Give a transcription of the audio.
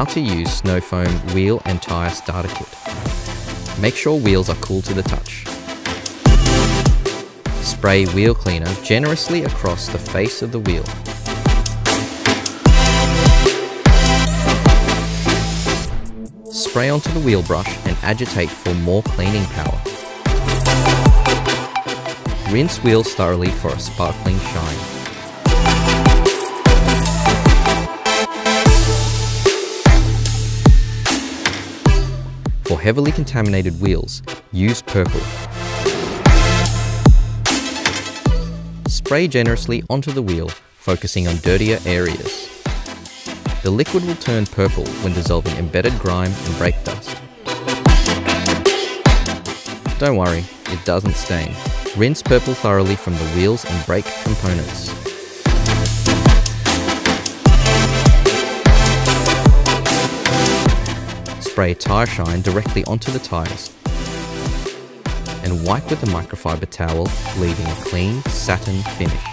How to use snow foam wheel and tyre starter kit. Make sure wheels are cool to the touch. Spray wheel cleaner generously across the face of the wheel. Spray onto the wheel brush and agitate for more cleaning power. Rinse wheels thoroughly for a sparkling shine. For heavily contaminated wheels, use purple. Spray generously onto the wheel, focusing on dirtier areas. The liquid will turn purple when dissolving embedded grime and brake dust. Don't worry, it doesn't stain. Rinse purple thoroughly from the wheels and brake components. Spray tyre shine directly onto the tyres and wipe with a microfiber towel, leaving a clean satin finish.